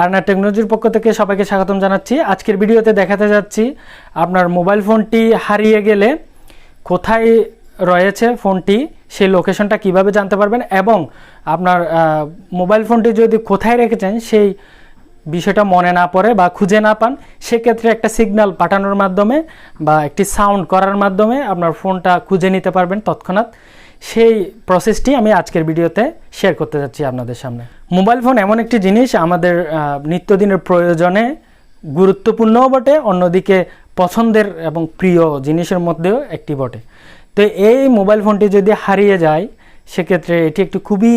RNR টেকনোলজির পক্ষ থেকে সবাইকে স্বাগতম জানাচ্ছি। আজকের ভিডিওতে দেখাতে যাচ্ছি আপনার মোবাইল ফোনটি হারিয়ে গেলে কোথায় রয়েছে ফোনটি, সেই লোকেশনটা কিভাবে জানতে পারবেন এবং আপনার মোবাইল ফোনটি যদি কোথায় রেখেছেন সেই বিষয়টা মনে না পড়ে বা খুঁজে না পান, সেক্ষেত্রে একটা সিগন্যাল পাঠানোর মাধ্যমে বা একটি সাউন্ড করার মাধ্যমে আপনার ফোনটা খুঁজে নিতে পারবেন তৎক্ষণাৎ। সেই প্রসেসটি আমি আজকের ভিডিওতে শেয়ার করতে যাচ্ছি আপনাদের সামনে। মোবাইল ফোন এমন একটি জিনিস আমাদের নিত্যদিনের প্রয়োজনে গুরুত্বপূর্ণও বটে, অন্যদিকে পছন্দের এবং প্রিয় জিনিসের মধ্যেও একটি বটে। তো এই মোবাইল ফোনটি যদি হারিয়ে যায় সেক্ষেত্রে এটি একটি খুবই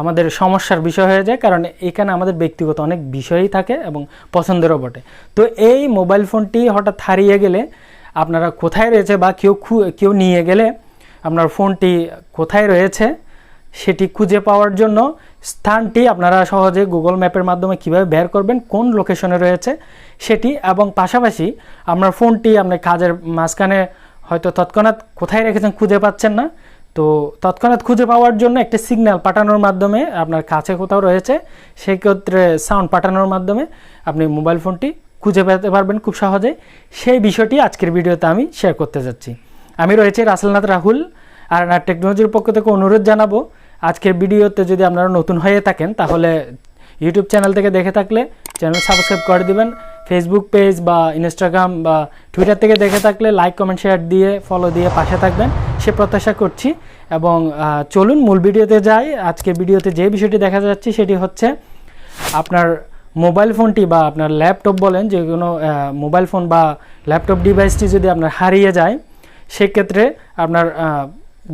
আমাদের সমস্যার বিষয় হয়ে যায়, কারণ এখানে আমাদের ব্যক্তিগত অনেক বিষয়ই থাকে এবং পছন্দেরও বটে। তো এই মোবাইল ফোনটি হঠাৎ হারিয়ে গেলে আপনারা কোথায় রয়েছে বা কেউ নিয়ে গেলে আপনার ফোনটি কোথায় রয়েছে সেটি খুঁজে পাওয়ার জন্য স্থানটি আপনারা সহজে গুগল ম্যাপের মাধ্যমে কিভাবে বের করবেন কোন লোকেশনে রয়েছে সেটি, এবং পাশাপাশি আপনার ফোনটি আপনার কাজের মাঝখানে হয়তো তৎক্ষণাৎ কোথায় রেখেছেন খুঁজে পাচ্ছেন না, তো তৎক্ষণাৎ খুঁজে পাওয়ার জন্য একটি সিগন্যাল পাঠানোর মাধ্যমে আপনার কাছে কোথাও রয়েছে সেক্ষেত্রে সাউন্ড পাঠানোর মাধ্যমে আপনি মোবাইল ফোনটি খুঁজে পেতে পারবেন খুব সহজেই। সেই বিষয়টি আজকের ভিডিওতে আমি শেয়ার করতে যাচ্ছি। আমি রয়েছি রাহুল। RNR টেকনোলজির পক্ষ থেকে অনুরোধ জানাবো, আজকের ভিডিওতে যদি আপনারা নতুন হয়ে থাকেন তাহলে ইউটিউব চ্যানেল থেকে দেখে থাকলে চ্যানেল সাবস্ক্রাইব করে দিবেন, ফেসবুক পেজ বা ইনস্টাগ্রাম বা টুইটার থেকে দেখে থাকলে লাইক কমেন্ট শেয়ার দিয়ে ফলো দিয়ে পাশে থাকবেন সে প্রত্যাশা করছি। এবং চলুন মূল ভিডিওতে যাই। আজকে ভিডিওতে যে বিষয়টি দেখা যাচ্ছে সেটি হচ্ছে আপনার মোবাইল ফোনটি বা আপনার ল্যাপটপ বলেন, যে কোনো মোবাইল ফোন বা ল্যাপটপ ডিভাইসটি যদি আপনার হারিয়ে যায় সেক্ষেত্রে আপনার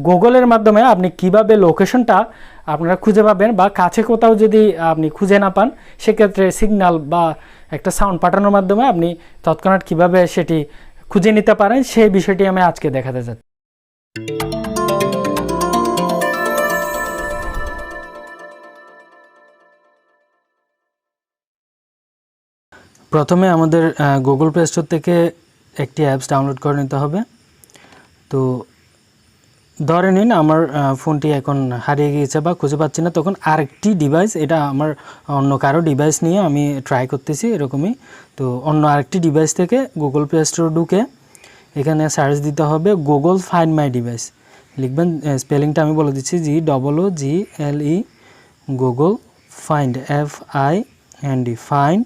গুগলের মাধ্যমে আপনি কিভাবে লোকেশনটা আপনারা খুঁজে পাবেন, বা কাছে কোথাও যদি আপনি খুঁজে না পান সেক্ষেত্রে সিগন্যাল বা একটা সাউন্ড পাঠানোর মাধ্যমে আপনি তৎক্ষণাৎ কিভাবে সেটি খুঁজে নিতে পারেন সেই বিষয়টি আমি আজকে দেখাতে চাচ্ছি। প্রথমে আমাদের গুগল প্লে স্টোর থেকে একটি অ্যাপস ডাউনলোড করে নিতে হবে। তো ধরে নিন আমার ফোনটি এখন হারিয়ে গিয়েছে বা খুঁজে পাচ্ছি না, তখন আরেকটি ডিভাইস, এটা আমার অন্য কারো ডিভাইস নিয়ে আমি ট্রাই করতেছি এরকমই। তো অন্য আরেকটি ডিভাইস থেকে গুগল প্লে স্টোর ঢুকে এখানে সার্চ দিতে হবে গুগল ফাইন্ড মাই ডিভাইস। লিখবেন, স্পেলিংটা আমি বলে দিচ্ছি, GOOGLE Google find FIND find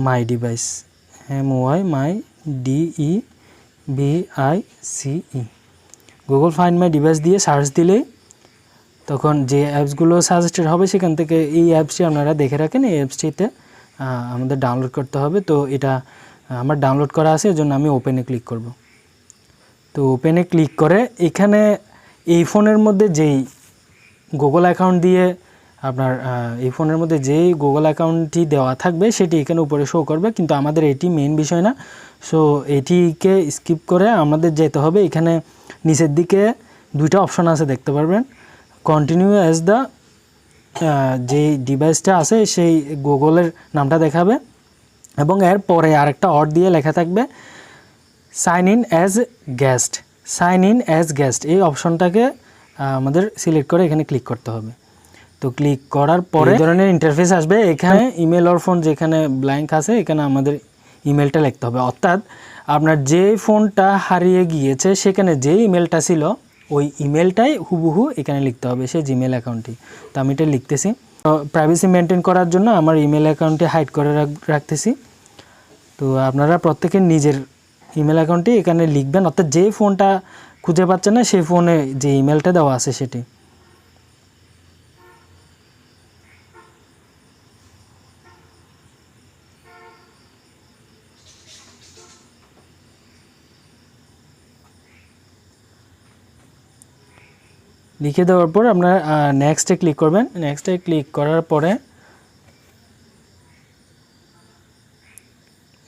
my device MY my DEVICE। Google find my device দিয়ে সার্চ দিলেই তখন যে অ্যাপসগুলো সাজেস্টেড হবে সেখান থেকে এই অ্যাপসটি আপনারা দেখে রাখেন, এই অ্যাপসটিতে আমাদের ডাউনলোড করতে হবে। তো এটা আমার ডাউনলোড করা আছে, এজন্য আমি ওপেনে ক্লিক করব। তো ওপেনে ক্লিক করে এখানে এই ফোনের মধ্যে যেই গুগল অ্যাকাউন্ট দিয়ে আপনার এই ফোনের মধ্যে যেই গুগল অ্যাকাউন্টটি দেওয়া থাকবে সেটি এখানে উপরে শো করবে, কিন্তু আমাদের এটি মেইন বিষয় না। সো এটিকে স্কিপ করে আমাদের যেতে হবে, এখানে নিচের দিকে দুইটা অপশন আছে দেখতে পারবেন, কন্টিনিউ অ্যাজ দ্য যে ডিভাইসটা আছে সেই গুগলের নামটা দেখাবে এবং এর পরে আরেকটা অর দিয়ে লেখা থাকবে সাইন ইন অ্যাজ গেস্ট। এই অপশনটাকে আমাদের সিলেক্ট করে এখানে ক্লিক করতে হবে। তো ক্লিক করার পরে এই ধরনের ইন্টারফেস আসবে, এখানে ইমেল অর ফোন যেখানে ব্ল্যাঙ্ক আছে এখানে আমাদের ইমেলটা লিখতে হবে, অর্থাৎ আপনার যে ফোনটা হারিয়ে গিয়েছে সেখানে যে ইমেলটা ছিল ওই ইমেলটাই হুবহু এখানে লিখতে হবে, সেই জিমেল অ্যাকাউন্টটি। তো আমি এটা লিখতেছি, প্রাইভেসি মেনটেন করার জন্য আমার ইমেল অ্যাকাউন্টটি হাইড করে রাখতেছি। তো আপনারা প্রত্যেকের নিজের ইমেল অ্যাকাউন্টটি এখানে লিখবেন, অর্থাৎ যে ফোনটা খুঁজে পাচ্ছেন না সেই ফোনে যে ইমেলটা দেওয়া আছে সেটি। লিখে দেওয়ার পর আপনার নেক্সটে ক্লিক করবেন। নেক্সটে ক্লিক করার পরে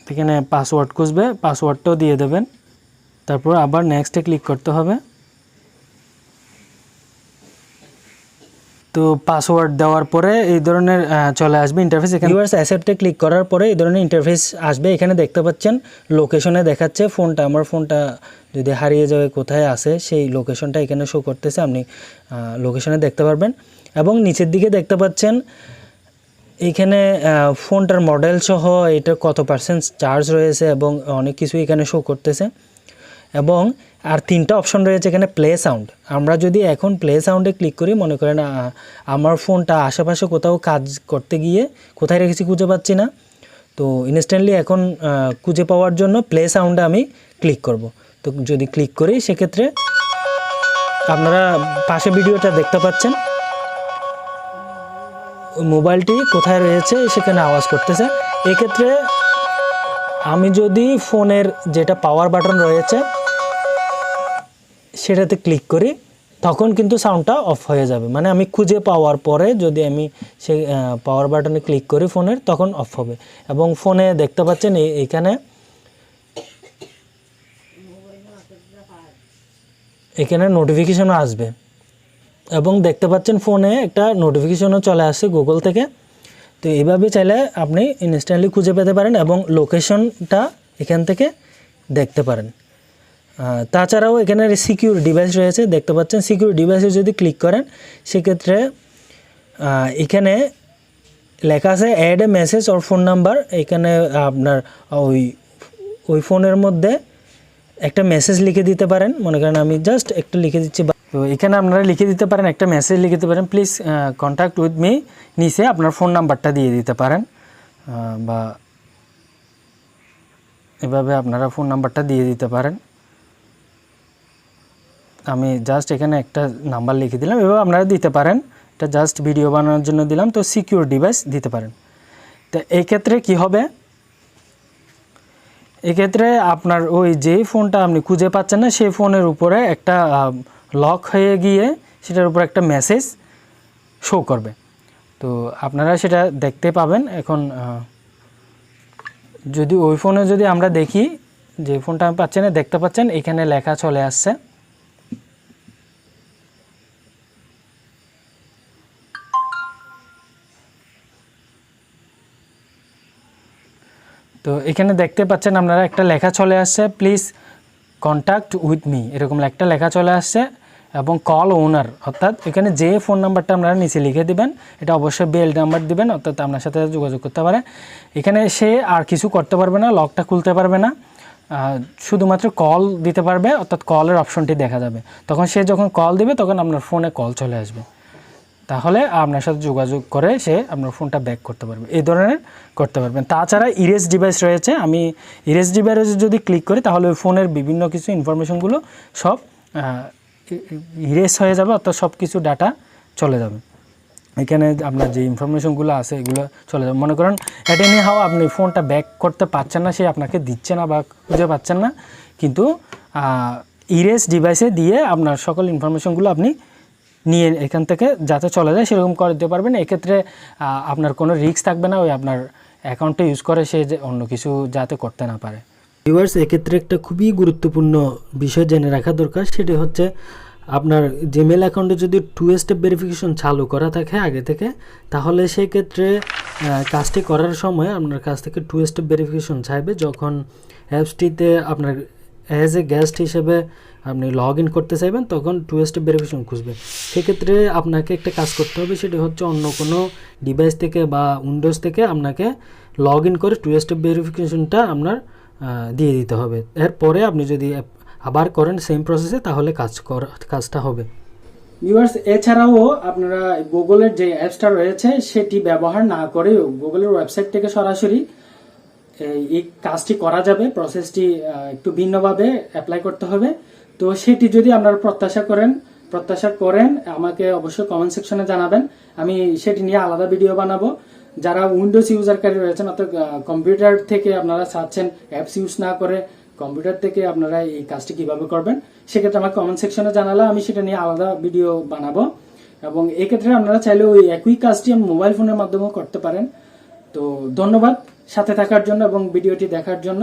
এখানে পাসওয়ার্ড খুঁজবে, পাসওয়ার্ডটাও দিয়ে দেবেন। তারপর আবার নেক্সটে ক্লিক করতে হবে। তো পাসওয়ার্ড দেওয়ার পরে এই ধরনের চলে আসবে ইন্টারফেস। এখানে ভিউয়ার্স অ্যাকসেপ্টে ক্লিক করার পরে এই ধরনের ইন্টারফেস আসবে। এখানে দেখতে পাচ্ছেন লোকেশনে দেখাচ্ছে ফোনটা, আমার ফোনটা যদি হারিয়ে যাবে কোথায় আছে সেই লোকেশনটা এখানে শো করতেছে, আপনি লোকেশনে দেখতে পারবেন। এবং নিচের দিকে দেখতে পাচ্ছেন এখানে ফোনটার মডেল সহ এটা কত পার্সেন্ট চার্জ রয়েছে এবং অনেক কিছু এখানে শো করতেছে। এবং আর তিনটা অপশন রয়েছে এখানে প্লে সাউন্ড। আমরা যদি এখন প্লে সাউন্ডে ক্লিক করি, মনে করেন আমার ফোনটা আশেপাশে কোথাও কাজ করতে গিয়ে কোথায় রেখেছি খুঁজে পাচ্ছি না, তো ইনস্ট্যান্টলি এখন খুঁজে পাওয়ার জন্য প্লে সাউন্ডে আমি ক্লিক করব। তো যদি ক্লিক করি সেক্ষেত্রে আপনারা পাশে ভিডিওটা দেখতে পাচ্ছেন, মোবাইলটি কোথায় রয়েছে সেখানে আওয়াজ করতেছে। এক্ষেত্রে আমি যদি ফোনের যেটা পাওয়ার বাটন রয়েছে সেটাতে ক্লিক করি তখন কিন্তু সাউন্ডটা অফ হয়ে যাবে, মানে আমি খুঁজে পাওয়ার পরে যদি আমি সেই পাওয়ার বাটনে ক্লিক করি ফোনের, তখন অফ হবে। এবং ফোনে দেখতে পাচ্ছেন এখানে নোটিফিকেশনও আসবে এবং দেখতে পাচ্ছেন ফোনে একটা নোটিফিকেশনও চলে আসছে গুগল থেকে। তো এইভাবে চাইলে আপনি ইনস্ট্যান্টলি খুঁজে পেতে পারেন এবং লোকেশনটা এখান থেকে দেখতে পারেন। তাছাড়াও এখানে সিকিউর ডিভাইস রয়েছে, দেখতে পাচ্ছেন সিকিউর ডিভাইসে যদি ক্লিক করেন সেক্ষেত্রে এখানে লেখা আছে add a message or phone number. এখানে আপনার ওই ফোনের মধ্যে একটা মেসেজ লিখে দিতে পারেন। মনে করেন আমি জাস্ট একটা লিখে দিচ্ছি, তো এখানে আপনারা লিখে দিতে পারেন, একটা মেসেজ লিখে দিতে পারেন, প্লিজ কন্ট্যাক্ট উইথ মি, নিচে আপনার ফোন নাম্বারটা দিয়ে দিতে পারেন বা এভাবে আপনারা ফোন নাম্বারটা দিয়ে দিতে পারেন। আমি জাস্ট এখানে একটা নাম্বার লিখে দিলাম, এভাবে আপনারা দিতে পারেন। এটা জাস্ট ভিডিও বানানোর জন্য দিলাম। তো সিকিউর ডিভাইস দিতে পারেন। তো এই ক্ষেত্রে কি হবে, এক্ষেত্রে আপনার ওই যেই ফোনটা আপনি খুঁজে পাচ্ছেন না সেই ফোনের উপরে একটা লক হয়ে গিয়ে সেটার উপর একটা মেসেজ শো করবে। তো আপনারা সেটা দেখতে পাবেন। এখন যদি ওই ফোনে যদি আমরা দেখি, যে ফোনটা আমি পাচ্ছি না, দেখতে পাচ্ছেন এখানে লেখা চলে আসছে। তো এখানে দেখতে পাচ্ছেন আপনারা একটা লেখা চলে আসছে, প্লিজ কন্ট্যাক্ট উইথ মি, এরকম একটা লেখা চলে আসছে। এবং কল ওনার, অর্থাৎ এখানে যে ফোন নাম্বারটা আপনারা নিচে লিখে দিবেন এটা অবশ্যই বেল নাম্বার দিবেন, অর্থাৎ আপনার সাথে যোগাযোগ করতে পারে। এখানে সে আর কিছু করতে পারবে না, লকটা খুলতে পারবে না, শুধুমাত্র কল দিতে পারবে, অর্থাৎ কলের অপশনটি দেখা যাবে। তখন সে যখন কল দিবে তখন আপনার ফোনে কল চলে আসবে, তাহলে আপনার সাথে যোগাযোগ করে সে আপনার ফোনটা ব্যাক করতে পারবে। এই ধরনের করতে পারবেন। তাছাড়া ইরেজ ডিভাইস রয়েছে, আমি ইরেজ ডিভাইসে যদি ক্লিক করি তাহলে ওই ফোনের বিভিন্ন কিছু ইনফরমেশনগুলো সব ইরেজ হয়ে যাবে, অর্থাৎ সব কিছু ডাটা চলে যাবে। এখানে আপনার যে ইনফরমেশনগুলো আছে এগুলো চলে যাবে। মনে করেন এট এনি হাও আপনি ফোনটা ব্যাক করতে পারছেন না, সে আপনাকে দিচ্ছে না বা খুঁজে পাচ্ছেন না, কিন্তু ইরেজ ডিভাইসে দিয়ে আপনার সকল ইনফরমেশনগুলো আপনি নিয়ে এখান থেকে যাতে চলে যায় সেরকম করে দিতে পারবেন। এক্ষেত্রে আপনার কোনো রিস্ক থাকবে না, ওই আপনার অ্যাকাউন্টে ইউজ করে সে যে অন্য কিছু যাতে করতে না পারে। ভিউয়ার্স, এক্ষেত্রে একটা খুবই গুরুত্বপূর্ণ বিষয় জেনে রাখা দরকার, সেটি হচ্ছে আপনার জিমেল অ্যাকাউন্টে যদি 2 স্টেপ ভেরিফিকেশন চালু করা থাকে আগে থেকে, তাহলে সেক্ষেত্রে কাজটি করার সময় আপনার কাছ থেকে 2 স্টেপ ভেরিফিকেশন চাইবে। যখন অ্যাপসটিতে আপনার অ্যাজ এ গেস্ট হিসেবে আপনি লগ ইন করতে চাইবেন তখন 2 স্টেপ ভেরিফিকেশন খুঁজবে। সেক্ষেত্রে আপনাকে একটা কাজ করতে হবে, সেটি হচ্ছে অন্য কোনো ডিভাইস থেকে বা উইন্ডোজ থেকে আপনাকে লগ ইন করে 2 স্টেপ ভেরিফিকেশনটা আপনার দিয়ে দিতে হবে। এরপরে আপনি যদি আবার করেন সেম প্রসেসে তাহলে কাজটা হবে। ভিউয়ার্স, এছাড়াও আপনারা গুগলের যে অ্যাপসটা রয়েছে সেটি ব্যবহার না করে গুগলের ওয়েবসাইট থেকে সরাসরি এই কাজটি করা যাবে। প্রসেসটি একটু ভিন্নভাবে অ্যাপ্লাই করতে হবে। তো সেটি যদি আপনারা প্রত্যাশা করেন আমাকে অবশ্যই কমেন্ট সেকশনে জানাবেন, আমি সেটি নিয়ে আলাদা ভিডিও বানাবো। যারা উইন্ডোজ ইউজারকারী রয়েছেন, অর্থাৎ কম্পিউটার থেকে আপনারা চাচ্ছেন অ্যাপস ইউজ না করে কম্পিউটার থেকে আপনারা এই কাজটি কিভাবে করবেন, সেক্ষেত্রে আমার কমেন্ট সেকশনে জানালে আমি সেটা নিয়ে আলাদা ভিডিও বানাবো। এবং এক্ষেত্রে আপনারা চাইলে ওই একই কাজটি মোবাইল ফোনের মাধ্যমেও করতে পারেন। তো ধন্যবাদ সাথে থাকার জন্য এবং ভিডিওটি দেখার জন্য।